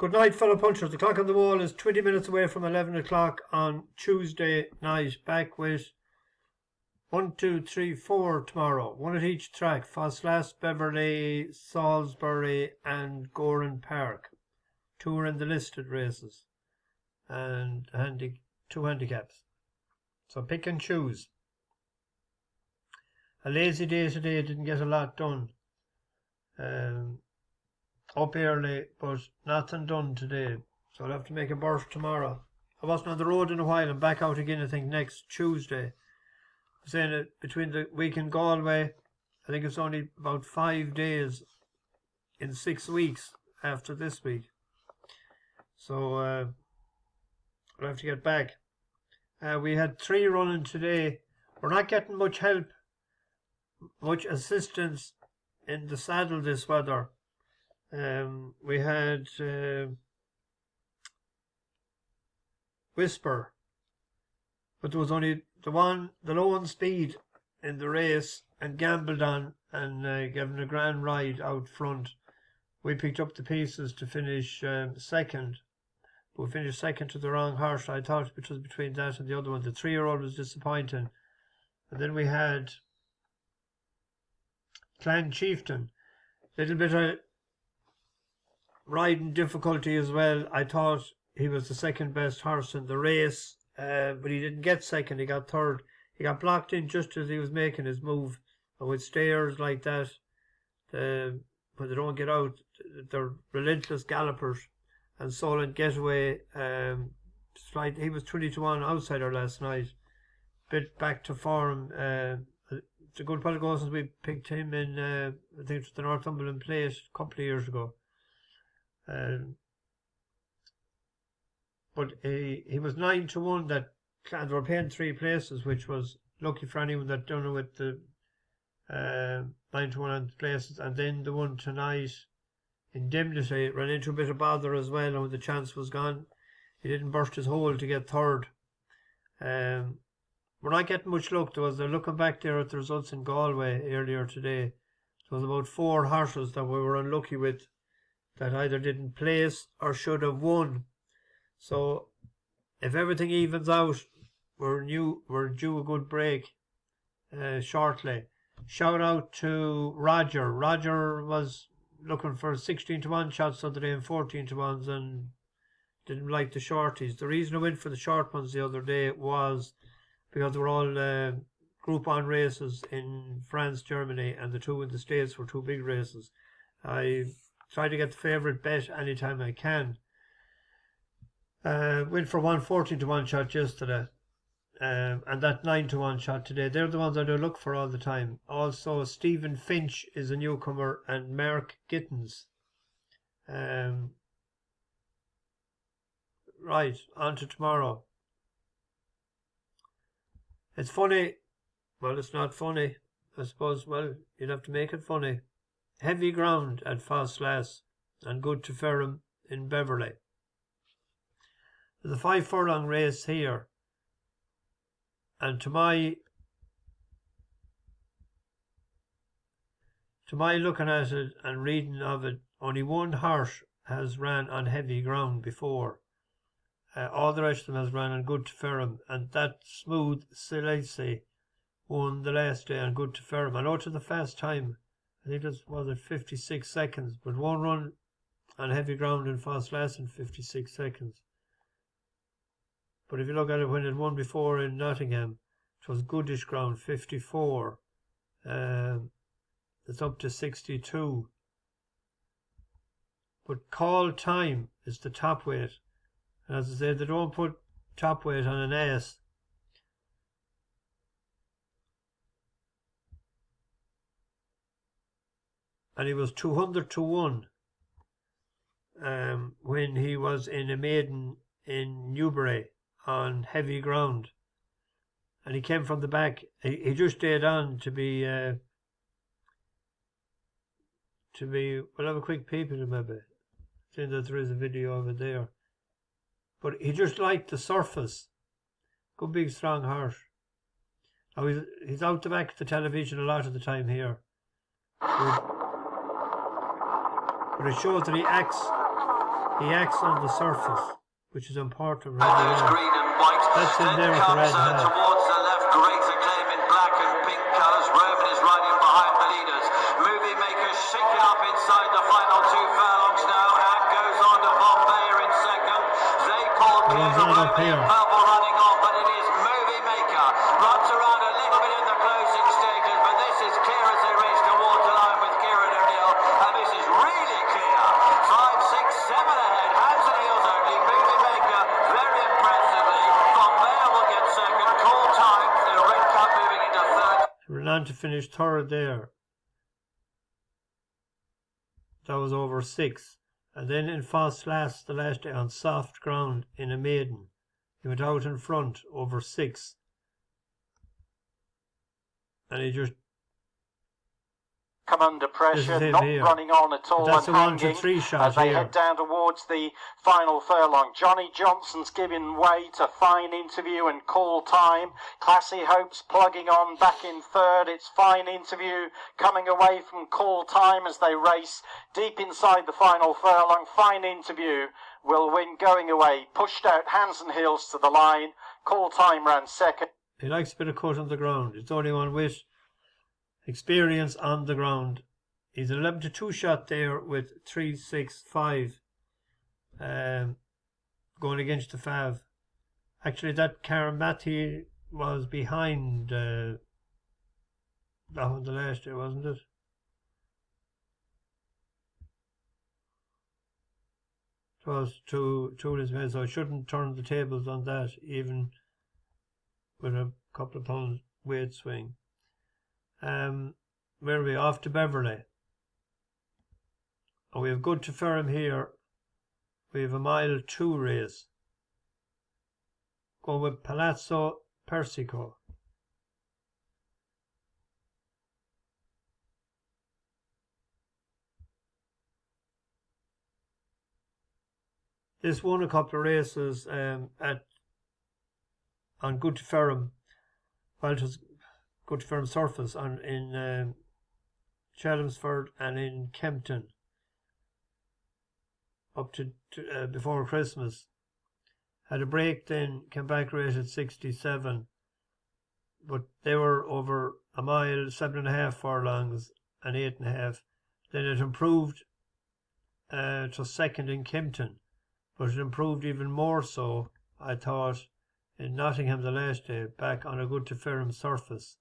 Good night, fellow punchers. The clock on the wall is 20 minutes away from 11 o'clock on Tuesday night. Back with 1, 2, 3, 4 tomorrow. One at each track. Ffos Las, Beverly, Salisbury and Gowran Park. 2 are in the listed races. And 2 handicaps. So pick and choose. A lazy day today, didn't get a lot done. Up early, but nothing done today. So I'll have to make a burst tomorrow. I wasn't on the road in a while. I'm back out again, I think, next Tuesday. I'm saying that between the week in Galway, I think it's only about 5 days in 6 weeks after this week. So I'll have to get back. We had 3 running today. We're not getting much help, much assistance in the saddle this weather. We had Whisper, but there was only the low on speed in the race and gambled on and given a grand ride out front. We picked up the pieces to finish second, but we finished second to the wrong horse. I thought it was between that and the other one. The 3-year-old was disappointing. And then we had Clan Chieftain, little bit of riding difficulty as well. I thought he was the second best horse in the race, but he didn't get second, he got third. He got blocked in just as he was making his move. And with stayers like that, when they don't get out, they're relentless gallopers. And Solent Getaway, he was 20-1 outsider last night. Bit back to form. It's a good while ago since we picked him in, I think it was the Northumberland Plate a couple of years ago. But he was 9-1. That they were paying 3 places, which was lucky for anyone that done it with the 9-1 on places. And then the one tonight, Indemnity, ran into a bit of bother as well, and when the chance was gone, he didn't burst his hole to get third. We're not getting much luck. They're looking back there at the results in Galway earlier today. There was about 4 horses that we were unlucky with, that either didn't place or should have won. So if everything evens out, we're due a good break shortly. Shout out to Roger. Roger was looking for 16-1 shots the other day and 14-1s and didn't like the shorties. The reason I went for the short ones the other day was because they were all Group 1 races in France, Germany, and the 2 in the States were 2 big races. I try to get the favourite bet anytime I can. Went for 14-1 shot yesterday. And that 9-1 shot today. They're the ones I do look for all the time. Also, Stephen Finch is a newcomer and Mark Gittins. Right, on to tomorrow. It's funny. Well, it's not funny. I suppose, well, you'd have to make it funny. Heavy ground at Ffos Las and good to Ferrum in Beverley. There's a 5 furlong race here, and to my looking at it and reading of it, only one horse has ran on heavy ground before. All the rest of them has ran on good to Ferrum, and that Smooth Salisbury won the last day on good to Ferrum. I know it was a fast time. I think it was 56 seconds, but one run on heavy ground in Ffos Las in 56 seconds. But if you look at it when it won before in Nottingham, it was goodish ground, 54. It's up to 62. But call time is the top weight. And as I say, they don't put top weight on an ace. And he was 200-1 when he was in a maiden in Newbury on heavy ground. And he came from the back. He just stayed on to be we'll have a quick peep at him maybe. Seeing that there is a video of it there. But he just liked the surface. Good big strong horse. Now he's out the back of the television a lot of the time here. But it shows that he He acts on the surface, which is important. Green and white. That's in there with the red hat. Towards the left, great acclaim in black and pink colours. Roman is riding behind the leaders. Movie makers shake it up inside the final 2 furlongs now. And goes on to Bombay in second. They pull clear of Roman and Purple running on, but it is Movie Maker. Runs around a little bit in the closing stages, but this is clear as they race towards the line with Kieran O'Neill. And this is really clear. 5, 6, 7 ahead. Hands and heels only. Movie Maker very impressively. Bombay will get second. Call time. The red cup moving into third. Renan to finish third there. That was over 6. And then in Ffos Las the last day on soft ground in a maiden. He went out in front over 6. And he just come under pressure, not here. running on at all. That's and a 1 to hanging 3 shot as they here. head down towards the final furlong. Johnny Johnson's giving way to Fine Interview and Call Time. Classy Hopes plugging on back in third. It's Fine Interview coming away from Call Time as they race deep inside the final furlong. Fine Interview will win going away. Pushed out hands and heels to the line. Call Time ran second. He likes a bit of cut on the ground. It's only one with experience on the ground. He's an 11 to 2 shot there with 3, 6, 5 going against the Fav. Actually, that Karamati was behind that one the last year, wasn't it? It was two his men, so I shouldn't turn the tables on that, even with a couple of pounds weight swing. Where are we? Off to Beverly. And we have Good to Firm here. We have a mile 2 race. Go with Palazzo, Persico. This won a couple of races on Good to Firm. Well, it was Good to Firm surface in Chelmsford and in Kempton up to before Christmas. Had a break, then came back rated 67, but they were over a mile, 7.5 furlongs and 8.5. Then it improved to second in Kempton, but it improved even more so, I thought, in Nottingham the last day, back on a Good to Firm surface.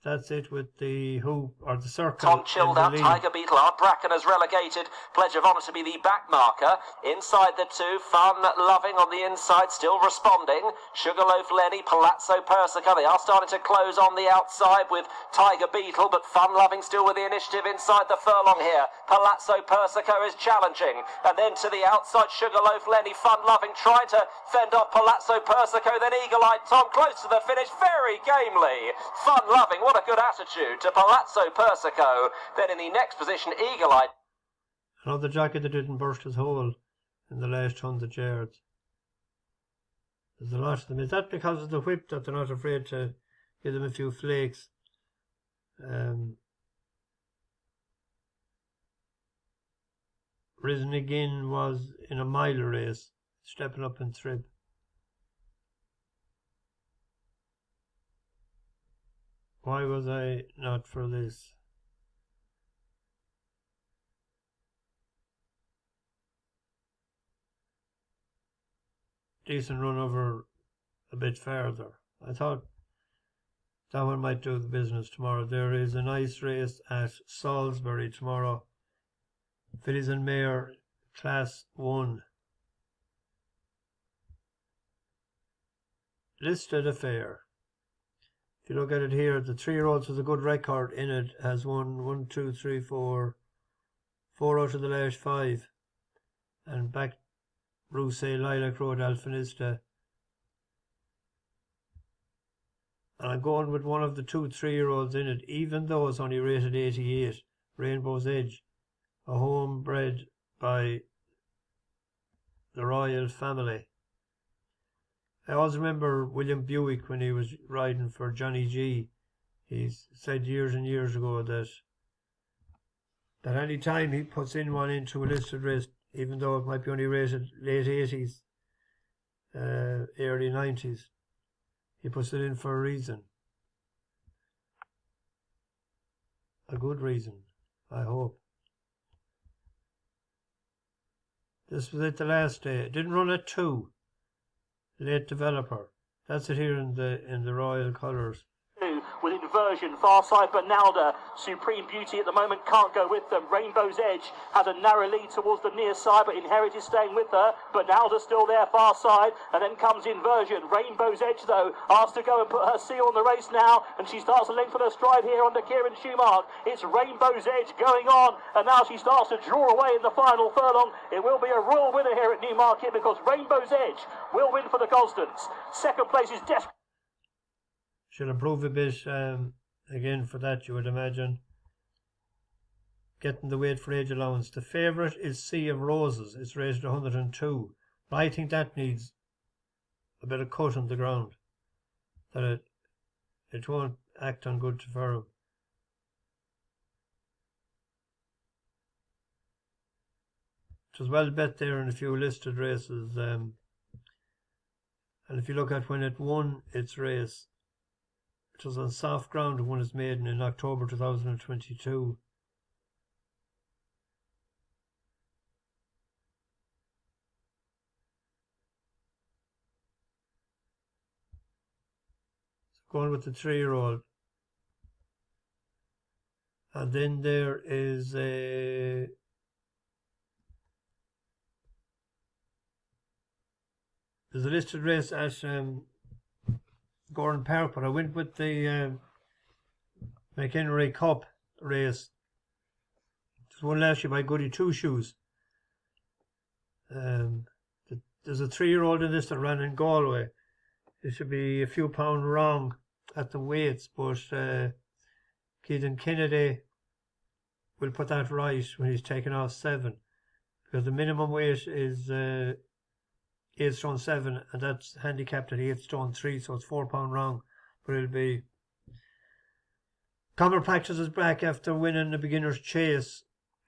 That's it with the hoop, or the circle. Tom chilled out, Tiger Beetle, Art Bracken has relegated. Pledge of Honour to be the back marker. Inside the 2, Fun Loving on the inside, still responding. Sugarloaf Lenny, Palazzo Persico, they are starting to close on the outside with Tiger Beetle, but Fun Loving still with the initiative inside the furlong here. Palazzo Persico is challenging. And then to the outside, Sugarloaf Lenny, Fun Loving trying to fend off Palazzo Persico, then Eagle-Eyed Tom close to the finish, very gamely. Fun Loving, what a good attitude to Palazzo Persico. Then in the next position, Eagle-Eyed. Another jockey that didn't burst his hole in the last 100 yards. There's a lot of them. Is that because of the whip that they're not afraid to give them a few flakes? Risen again was in a mile race, stepping up in trip. Why was I not for this? Decent run over a bit further. I thought that one might do the business tomorrow. There is a nice race at Salisbury tomorrow. Fillies and Mare, Class 1. Listed affair. If you look at it here, the 3-year-olds with a good record in it has won 1, 2, 3, 4 out of the last 5. And back Rousse, Lilac Road, Alpinista. And I'm going with one of the 2 3-year-olds in it, even though it's only rated 88, Rainbow's Edge, a home bred by the royal family. I always remember William Buick when he was riding for Johnny G. He said years and years ago that any time he puts in one into a listed race, even though it might be only rated late 80s, early 90s. He puts it in for a reason. A good reason, I hope. This was it the last day. It didn't run at 2. Late developer. That's it here in the royal colours. With inversion, far side Bernalda, Supreme Beauty at the moment can't go with them. Rainbow's Edge has a narrow lead towards the near side, but Inherit is staying with her. Bernalda still there, far side, and then comes Inversion. Rainbow's Edge, though, asked to go and put her seal on the race now, and she starts to lengthen her stride here under Kieran Schumacher. It's Rainbow's Edge going on, and now she starts to draw away in the final furlong. It will be a royal winner here at Newmarket because Rainbow's Edge will win for the Constants. Second place is desperate. Should improve a bit again for that, you would imagine. Getting the weight for age allowance. The favourite is Sea of Roses. It's rated 102. But I think that needs a bit of cut on the ground. That it won't act on good for him. It was well bet there in a few listed races. And if you look at when it won its race, it was on soft ground and won its maiden in October 2022. So going with the 3-year-old. And then there is there's a listed race at Gowran Park, but I went with the McHenry Cup race. It was won last year by Goody Two Shoes. There's a 3-year-old in this that ran in Galway. It should be a few pounds wrong at the weights, but Keegan Kennedy will put that right when he's taken off 7, because the minimum weight is 8 stone 7, and that's handicapped at 8 stone 3, so it's £4 wrong. But it'll be. Common Practice is back after winning the beginner's chase.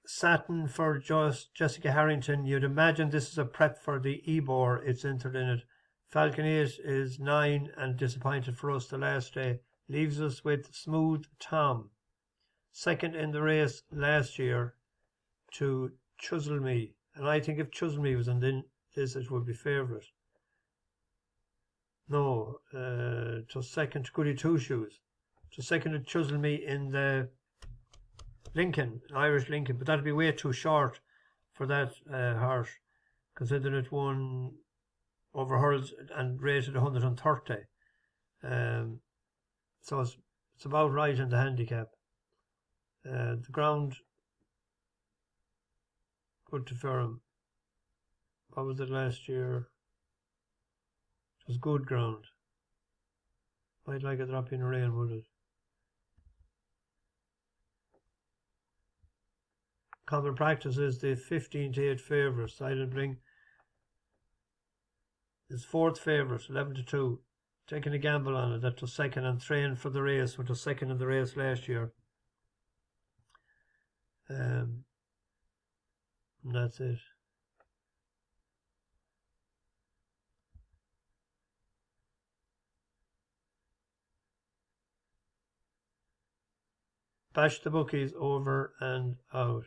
Satin for Jessica Harrington. You'd imagine this is a prep for the Ebor. It's entered in it. Falcon 8 is 9 and disappointed for us the last day. Leaves us with Smooth Tom. Second in the race last year to Chisel Me. And I think if Chisel Me was on this, it would be favourite. No, it was second to Goody Two Shoes. It was second to Chisel Me in the Lincoln, Irish Lincoln, but that'd be way too short for that horse, considering it won over hurdles and rated 130. So it's about right in the handicap. The ground, good to firm. What was it last year? It was good ground. Might like a drop in rain, would it? Common Practice is the 15-8 favourite. Silent Ring is 4th favourite, 11-2. Taking a gamble on it. That was second and trained for the race, which was second in the race last year. And that's it. Bash the bookies, over and out.